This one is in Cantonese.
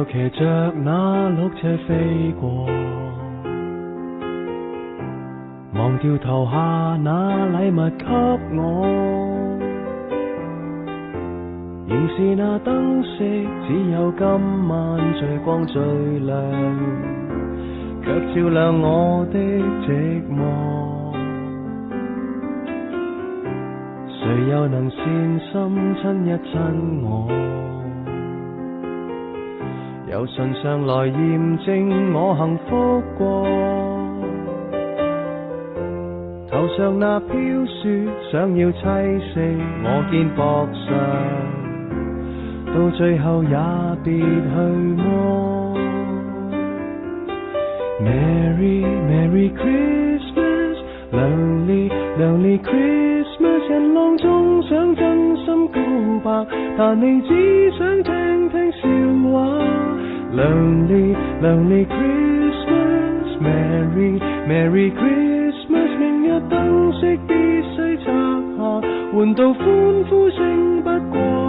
騎着那綠車飛過，忘掉投下那禮物給我，仍是那燈飾，只有今晚最光最亮，卻照亮我的寂寞。誰又能善心親一親我？由唇上來驗證我幸福過，頭上那飄雪想要棲息我肩膊上，到最後也別去摸。Merry Merry Christmas， 亮烈亮烈 Christmas， 人浪中想真心告白，但你只想聽聽笑話。亮烈亮烈 Christmas， Merry Merry Christmas， 明日燈飾必須拆下，換到歡呼聲不過。